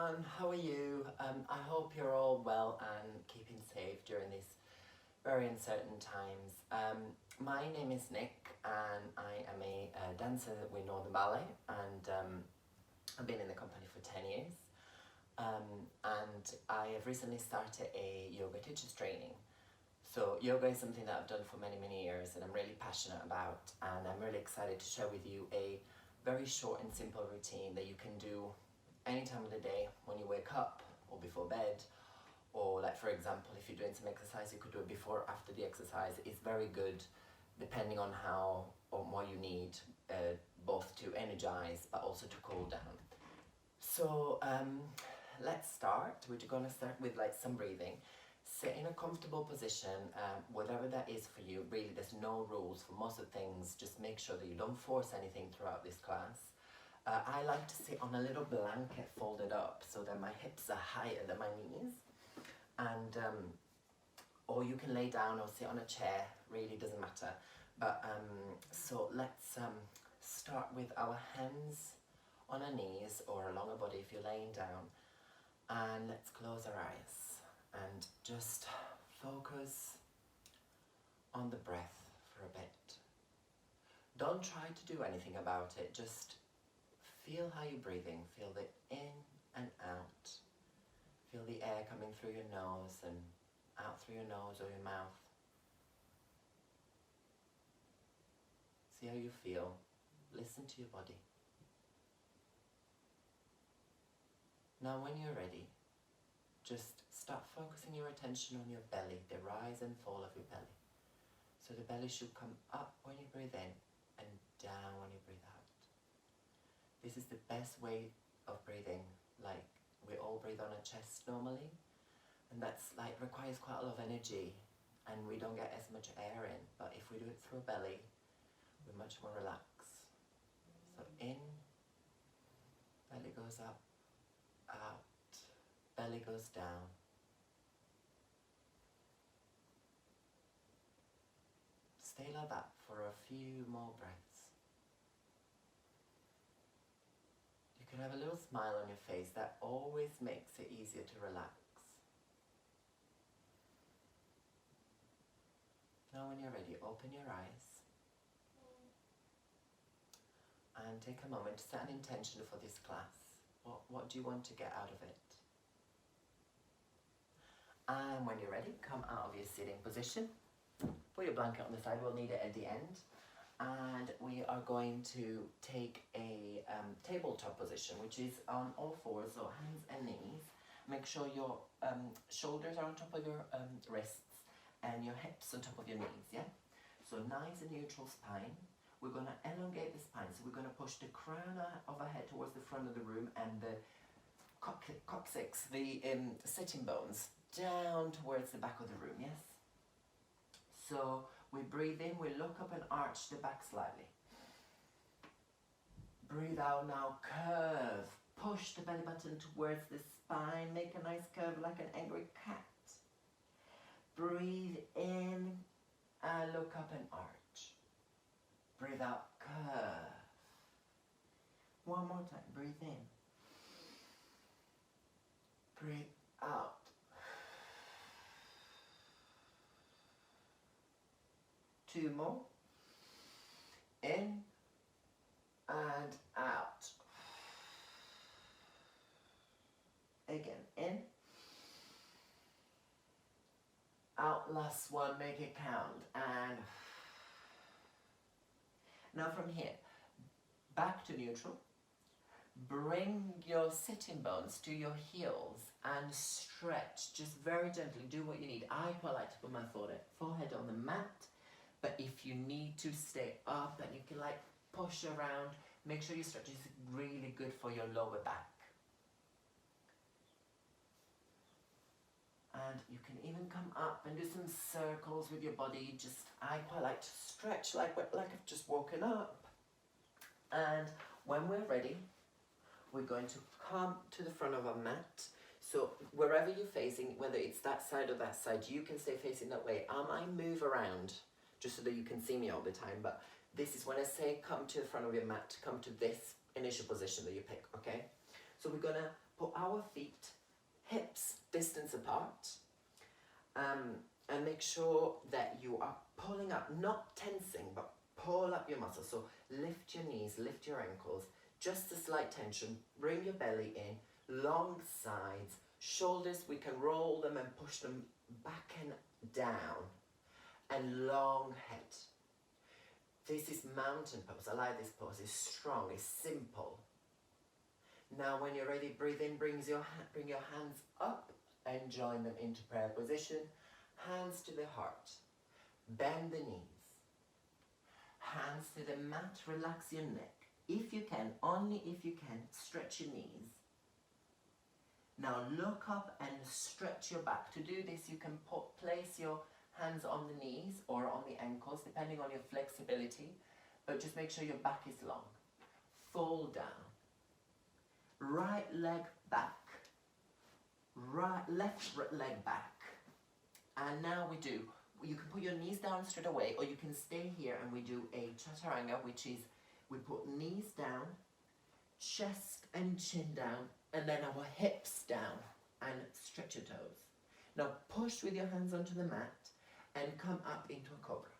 everyone, how are you? I hope you're all well and keeping safe during these very uncertain times. My name is Nick and I am a dancer with Northern Ballet, and I've been in the company for 10 years. And I have recently started a yoga teacher's training. So yoga is something that I've done for many years and I'm really passionate about, and I'm really excited to share with you a very short and simple routine that you can do any time of the day, when you wake up or before bed, or like for example if you're doing some exercise you could do it before or after the exercise. It's very good depending on what you need, both to energize but also to cool down. So let's start. We're going to start with like some breathing. Sit in a comfortable position, whatever that is for you. Really, there's no rules for most of the things. Just make sure that you don't force anything throughout this class. I like to sit on a little blanket folded up so that my hips are higher than my knees. And or you can lay down or sit on a chair, really doesn't matter. But so let's start with our hands on our knees or along our body if you're laying down. And let's close our eyes and just focus on the breath for a bit. Don't try to do anything about it, just feel how you're breathing. Feel the in and out. Feel the air coming through your nose and out through your nose or your mouth. See how you feel. Listen to your body. Now when you're ready, just start focusing your attention on your belly, the rise and fall of your belly. So the belly should come up when you breathe in and down when you breathe out. This is the best way of breathing. Like, we all breathe on our chest normally, and that's like requires quite a lot of energy and we don't get as much air in. But if we do it through our belly, we're much more relaxed. So in, belly goes up, out, belly goes down. Stay like that for a few more breaths. You can have a little smile on your face. That always makes it easier to relax. Now when you're ready, open your eyes and take a moment to set an intention for this class. What do you want to get out of it? And when you're ready, come out of your sitting position. Put your blanket on the side, we'll need it at the end. And we are going to take a tabletop position, which is on all fours, so hands and knees. Make sure your shoulders are on top of your wrists and your hips on top of your knees, yeah? So nice and neutral spine. We're going to elongate the spine, so we're going to push the crown of our head towards the front of the room and the coccyx, the sitting bones, down towards the back of the room, yes? So we breathe in, we look up and arch the back slightly. Breathe out now, curve. Push the belly button towards the spine, make a nice curve like an angry cat. Breathe in and look up and arch. Breathe out, curve. One more time, breathe in. Breathe out. Two more. In and out. Again, in. Out, last one, make it count. And now from here, back to neutral. Bring your sitting bones to your heels and stretch, just very gently, do what you need. I quite like to put my forehead on the mat, but if you need to stay up and you can like push around, make sure your stretch is really good for your lower back. And you can even come up and do some circles with your body. I quite like to stretch like I've just woken up. And when we're ready, we're going to come to the front of our mat. So wherever you're facing, whether it's that side or that side, you can stay facing that way. I might move around just so that you can see me all the time, but this is when I say come to the front of your mat, come to this initial position that you pick, okay? So we're gonna put our feet hips distance apart, and make sure that you are pulling up, not tensing, but pull up your muscles. So lift your knees, lift your ankles, just a slight tension, bring your belly in, long sides, shoulders, we can roll them and push them back and down, and long head. This is mountain pose. I like this pose. It's strong, it's simple. Now when you're ready, breathe in, bring your hands up and join them into prayer position. Hands to the heart. Bend the knees. Hands to the mat, relax your neck. If you can, only if you can, stretch your knees. Now look up and stretch your back. To do this, you can place your hands on the knees or on the ankles, depending on your flexibility, but just make sure your back is long. Fall down. Right leg back. Left leg back. And now you can put your knees down straight away, or you can stay here and we do a chaturanga, which is we put knees down, chest and chin down, and then our hips down, and stretch your toes. Now push with your hands onto the mat and come up into a cobra.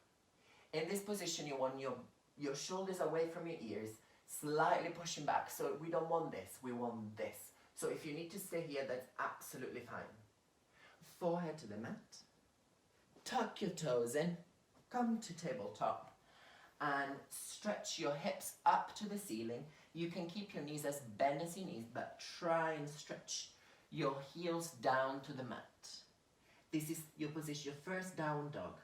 In this position, you want your shoulders away from your ears, slightly pushing back. So we don't want this, we want this. So if you need to stay here, that's absolutely fine. Forehead to the mat. Tuck your toes in, come to tabletop, and stretch your hips up to the ceiling. You can keep your knees as bent as you need, but try and stretch your heels down to the mat. This is your position, your first down dog.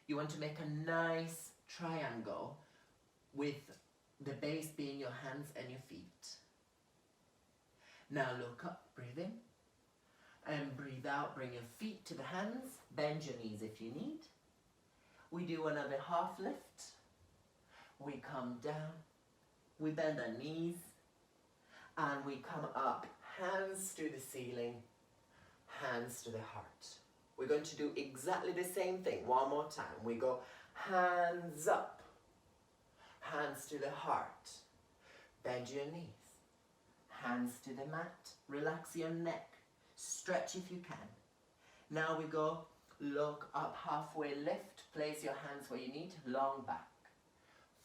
You want to make a nice triangle with the base being your hands and your feet. Now look up, breathe in. And breathe out, bring your feet to the hands, bend your knees if you need. We do another half lift. We come down, we bend our knees, and we come up, hands to the ceiling, hands to the heart. We're going to do exactly the same thing one more time. We go hands up, hands to the heart, bend your knees, hands to the mat, relax your neck. Stretch if you can. Now we go, look up, halfway lift, place your hands where you need, long back,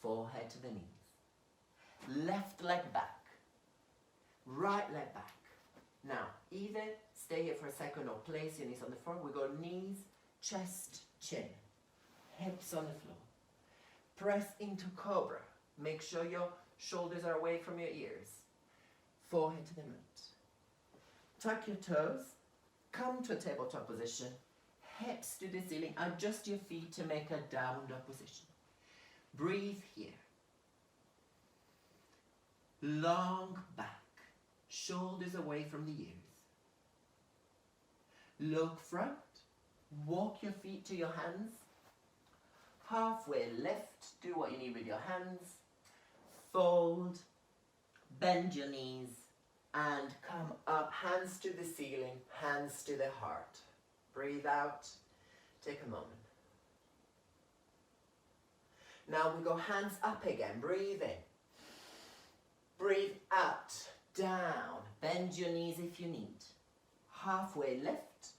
forehead to the knees. Left leg back, right leg back. Now, either stay here for a second or place your knees on the floor. We go knees, chest, chin, hips on the floor. Press into cobra. Make sure your shoulders are away from your ears. Forehead to the mat. Tuck your toes, come to a tabletop position, hips to the ceiling, adjust your feet to make a down dog position. Breathe here. Long back, shoulders away from the ears. Look front, walk your feet to your hands, halfway lift, do what you need with your hands, fold, bend your knees, and come up, hands to the ceiling, hands to the heart. Breathe out, take a moment. Now we go hands up again, breathe in. Breathe out, down, bend your knees if you need. Halfway lift,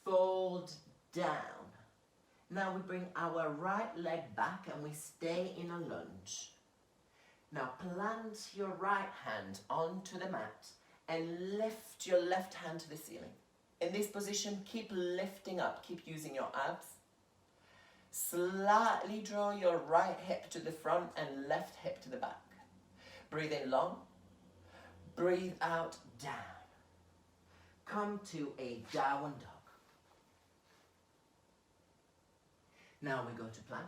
fold down. Now we bring our right leg back and we stay in a lunge. Now plant your right hand onto the mat and lift your left hand to the ceiling. In this position, keep lifting up, keep using your abs. Slightly draw your right hip to the front and left hip to the back. Breathe in long, breathe out down. Come to a down dog. Now we go to plank.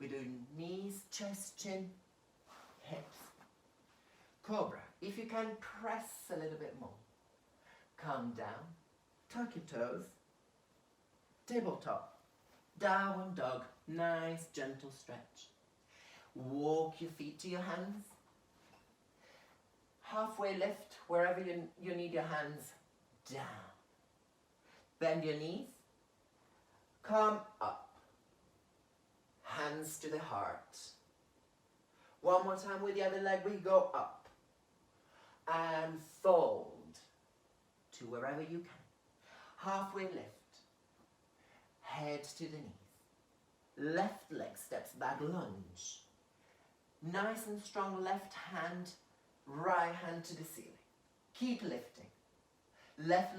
We do knees, chest, chin, hips. Cobra. If you can, press a little bit more. Come down, tuck your toes, tabletop, down dog, nice gentle stretch. Walk your feet to your hands. Halfway lift, wherever you need your hands, down. Bend your knees, come up, hands to the heart. One more time with the other leg, we go up. and fold to wherever you can. Halfway lift, head to the knees. Left leg steps back, lunge. Nice and strong left hand, right hand to the ceiling. Keep lifting. Left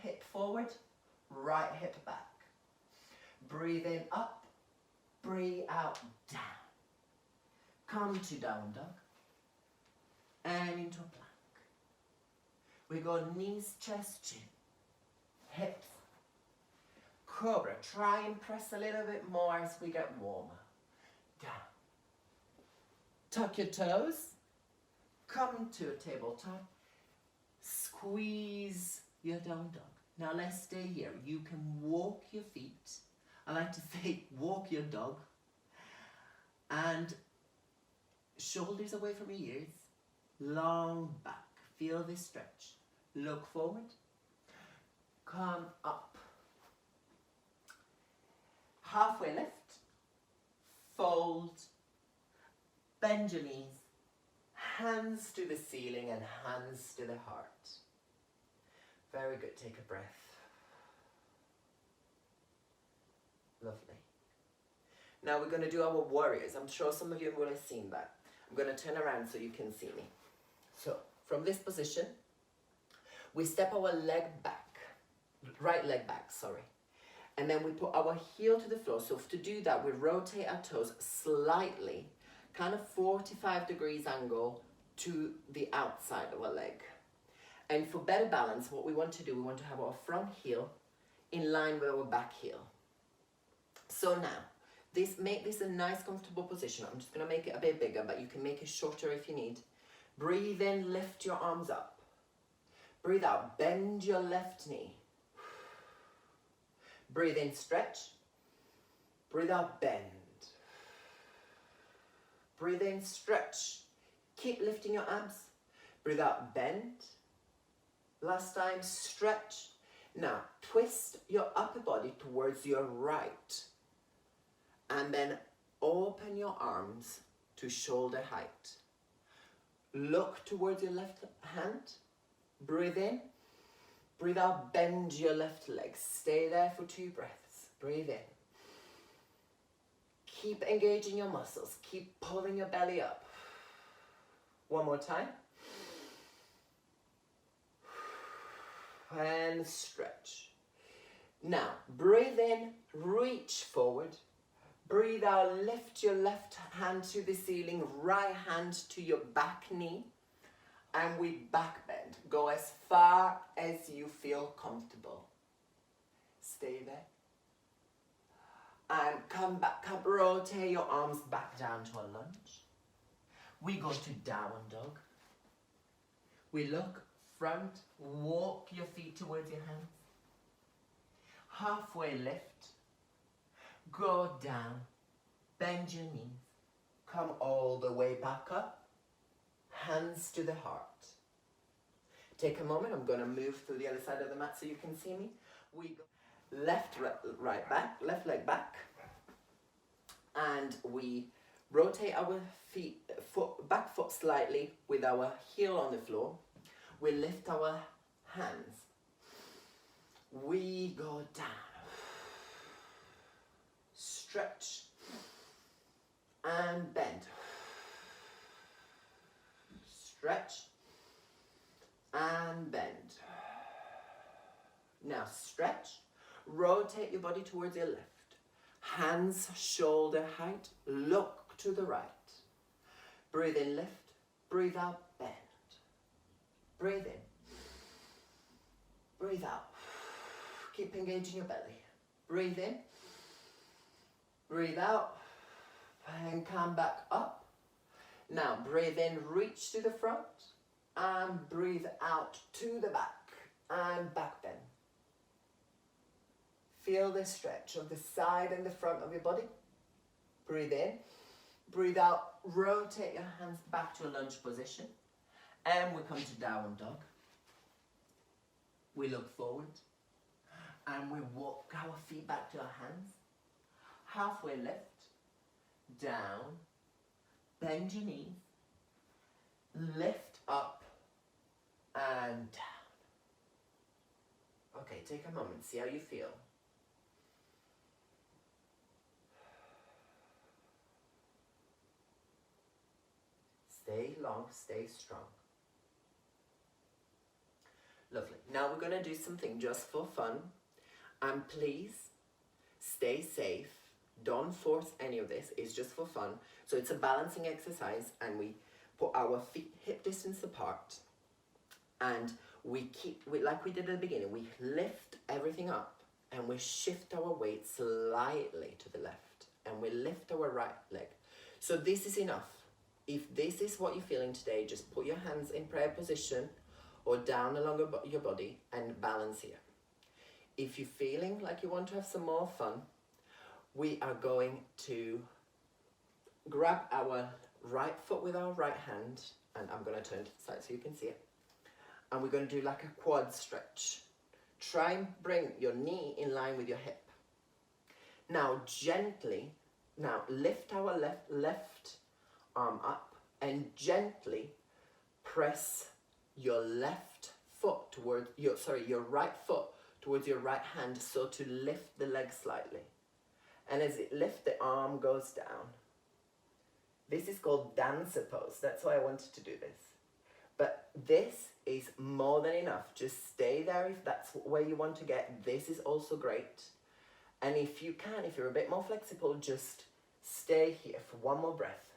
hip forward, right hip back. Breathe in up, breathe out down. Come to down dog and into a plank. We go knees, chest, chin, hips. Cobra, try and press a little bit more as we get warmer. Down. Tuck your toes. Come to a tabletop. Squeeze your down dog. Now let's stay here. You can walk your feet. I like to say walk your dog. And shoulders away from your ears. Long back. Feel this stretch. Look forward. Come up. Halfway lift. Fold. Bend your knees. Hands to the ceiling and hands to the heart. Very good. Take a breath. Lovely. Now we're going to do our warriors. I'm sure some of you will have seen that. I'm going to turn around so you can see me. So from this position, we step our leg back, right leg back, sorry. And then we put our heel to the floor. So to do that, we rotate our toes slightly, kind of 45 degrees angle to the outside of our leg. And for better balance, what we want to do, we want to have our front heel in line with our back heel. So now, make this a nice comfortable position. I'm just going to make it a bit bigger, but you can make it shorter if you need. Breathe in, lift your arms up. Breathe out, bend your left knee. Breathe in, stretch. Breathe out, bend. Breathe in, stretch. Keep lifting your abs. Breathe out, bend. Last time, stretch. Now, twist your upper body towards your right. And then open your arms to shoulder height. Look towards your left hand. Breathe in. Breathe out, bend your left leg. Stay there for 2 breaths. Breathe in. Keep engaging your muscles. Keep pulling your belly up. One more time. And stretch. Now, breathe in, reach forward. Breathe out, lift your left hand to the ceiling, right hand to your back knee. And we back bend. Go as far as you feel comfortable. Stay there. And come back up, rotate your arms back down to a lunge. We go to down dog. We look front, walk your feet towards your hands. Halfway lift. Go down, bend your knees. Come all the way back up. Hands to the heart. Take a moment. I'm going to move to the other side of the mat so you can see me. We go left, right back, left leg back. And we rotate our back foot slightly with our heel on the floor. We lift our hands. We go down. Stretch. And bend. Stretch and bend. Now stretch, rotate your body towards your left. Hands shoulder height, look to the right. Breathe in, lift. Breathe out, bend. Breathe in. Breathe out. Keep engaging your belly. Breathe in. Breathe out. And come back up. Now breathe in, reach to the front. And breathe out to the back. And back bend. Feel the stretch of the side and the front of your body. Breathe in. Breathe out. Rotate your hands back to a lunge position. And we come to down dog. We look forward. And we walk our feet back to our hands. Halfway lift. Down. Bend your knees. Lift up. and down. Okay, take a moment, see how you feel. Stay long, stay strong. Lovely. Now we're going to do something just for fun. And please stay safe. Don't force any of this. It's just for fun. So it's a balancing exercise, and we put our feet hip distance apart. And we keep, like we did at the beginning, we lift everything up and we shift our weight slightly to the left. And we lift our right leg. So this is enough. If this is what you're feeling today, just put your hands in prayer position or down along your body and balance here. If you're feeling like you want to have some more fun, we are going to grab our right foot with our right hand, and I'm going to turn to the side so you can see it. And we're going to do like a quad stretch. Try and bring your knee in line with your hip. Now gently, lift our left arm up and gently press your left foot towards your right foot towards your right hand, so to lift the leg slightly. And as it lifts, the arm goes down. This is called dancer pose. That's why I wanted to do this. But this is more than enough. Just stay there if that's where you want to get. This is also great. And if you can, if you're a bit more flexible, just stay here for one more breath.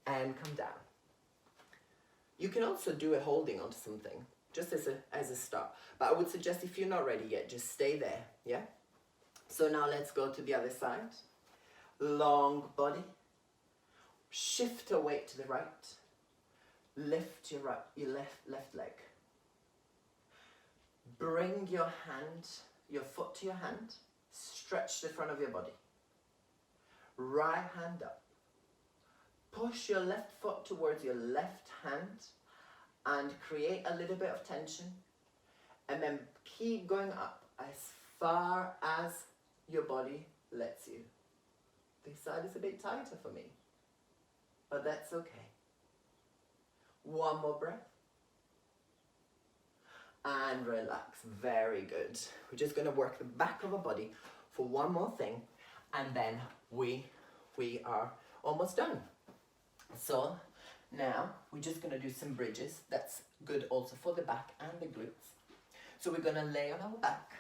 And come down. You can also do a holding onto something, just as a start. But I would suggest, if you're not ready yet, just stay there, yeah? So now let's go to the other side. Long body. Shift your weight to the right. Lift your left leg. Bring your foot to your hand. Stretch the front of your body. Right hand up. Push your left foot towards your left hand and create a little bit of tension. And then keep going up as far as your body lets you. This side is a bit tighter for me, but that's okay. One more breath. And relax. Very good. We're just going to work the back of our body for one more thing, and then we are almost done. So now we're just going to do some bridges. That's good also for the back and the glutes. So we're going to lay on our back,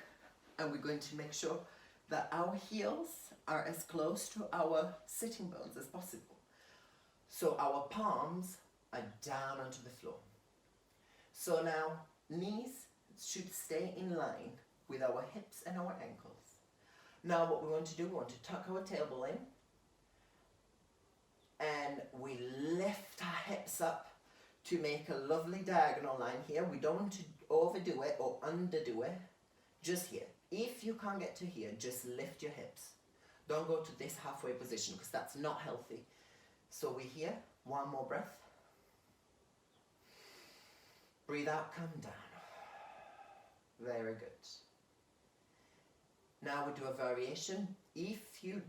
and we're going to make sure that our heels are as close to our sitting bones as possible. So our palms are down onto the floor. So now knees should stay in line with our hips and our ankles. Now what we want to do, we want to tuck our tailbone in, and we lift our hips up to make a lovely diagonal line here. We don't want to overdo it or underdo it, just here. If you can't get to here, just lift your hips. Don't go to this halfway position, because that's not healthy. So we're here, one more breath. Breathe out, come down. Very good. Now we do a variation. If you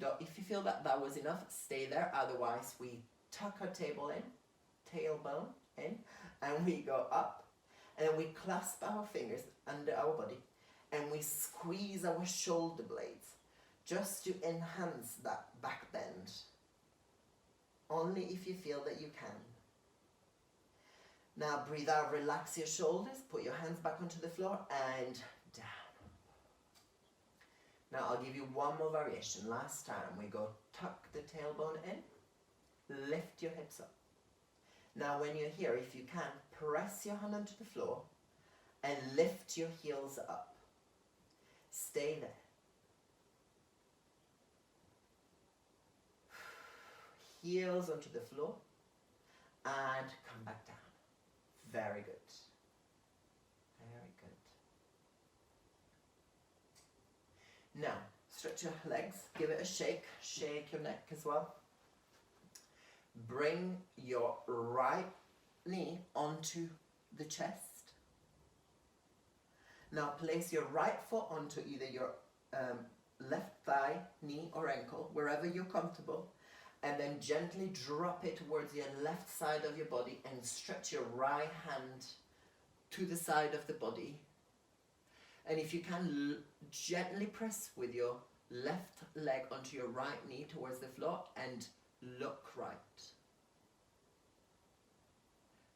feel that was enough, stay there. Otherwise, we tuck our tailbone in, and we go up, and then we clasp our fingers under our body, and we squeeze our shoulder blades just to enhance that back bend. Only if you feel that you can. Now breathe out, relax your shoulders, put your hands back onto the floor and down. Now I'll give you one more variation. Last time we go tuck the tailbone in, lift your hips up. Now when you're here, if you can, press your hand onto the floor and lift your heels up. Stay there. Heels onto the floor and come back down. Very good. Very good. Now, stretch your legs, give it a shake, shake your neck as well. Bring your right knee onto the chest. Now place your right foot onto either your left thigh, knee or ankle, wherever you're comfortable, And then gently drop it towards your left side of your body and stretch your right hand to the side of the body. And if you can, gently press with your left leg onto your right knee towards the floor and look right.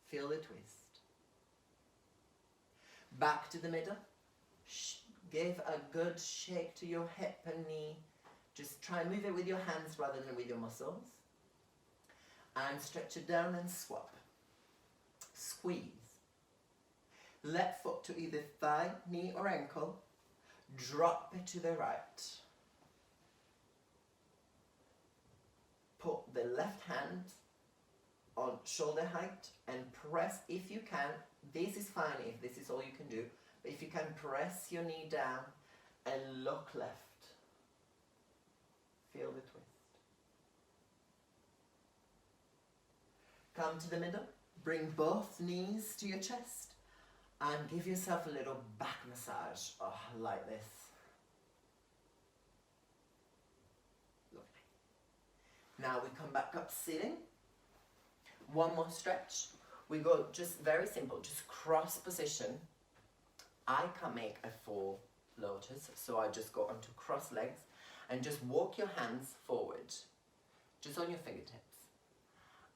Feel the twist. Back to the middle. Give a good shake to your hip and knee. Just try and move it with your hands rather than with your muscles. And stretch it down and swap. Squeeze. Left foot to either thigh, knee or ankle. Drop it to the right. Put the left hand on shoulder height and press if you can. This is fine if this is all you can do. But if you can, press your knee down and look left. Feel the twist. Come to the middle. Bring both knees to your chest and give yourself a little back massage. Oh, like this. Lovely. Now we come back up sitting. One more stretch. We go just very simple, just cross position. I can make a full lotus, so I just go onto cross legs and just walk your hands forward, just on your fingertips.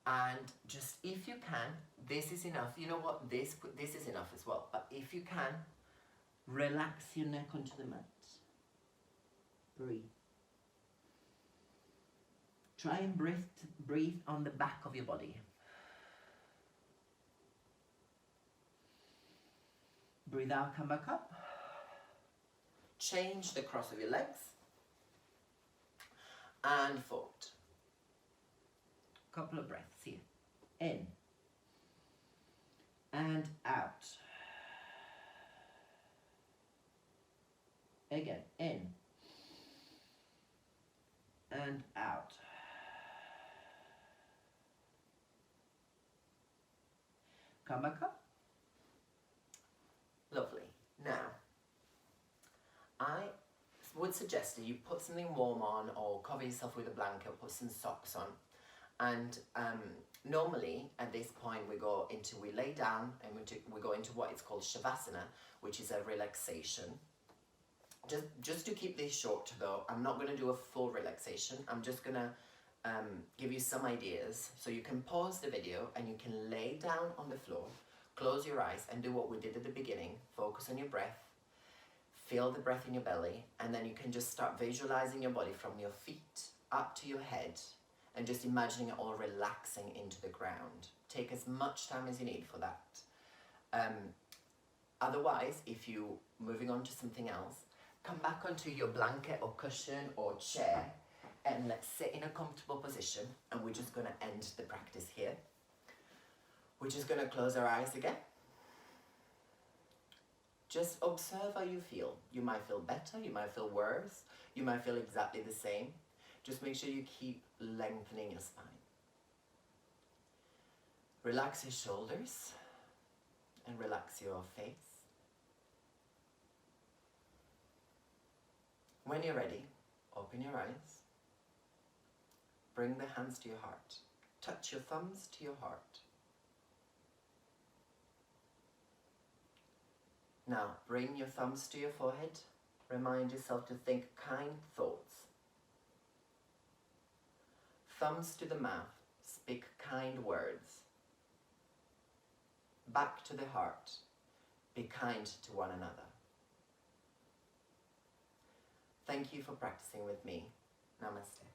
And just, if you can, this is enough. You know what, this is enough as well. But if you can, relax your neck onto the mat. Breathe. Try and breathe on the back of your body. Breathe out, come back up. Change the cross of your legs. And forward. Couple of breaths here. In. And out. Again, in. And out. Come back up. Lovely. Now, I would suggest that you put something warm on or cover yourself with a blanket, put some socks on. And normally at this point we lay down and we go into what is called Shavasana, which is a relaxation. Just to keep this short though, I'm not going to do a full relaxation. I'm just going to give you some ideas. So you can pause the video and you can lay down on the floor, close your eyes and do what we did at the beginning. Focus on your breath. Feel the breath in your belly, and then you can just start visualizing your body from your feet up to your head and just imagining it all relaxing into the ground. Take as much time as you need for that. Otherwise, if you're moving on to something else, come back onto your blanket or cushion or chair and let's sit in a comfortable position, and we're just going to end the practice here. We're just going to close our eyes again. Just observe how you feel. You might feel better, you might feel worse, you might feel exactly the same. Just make sure you keep lengthening your spine. Relax your shoulders and relax your face. When you're ready, open your eyes. Bring the hands to your heart. Touch your thumbs to your heart. Now, bring your thumbs to your forehead. Remind yourself to think kind thoughts. Thumbs to the mouth. Speak kind words. Back to the heart. Be kind to one another. Thank you for practicing with me. Namaste.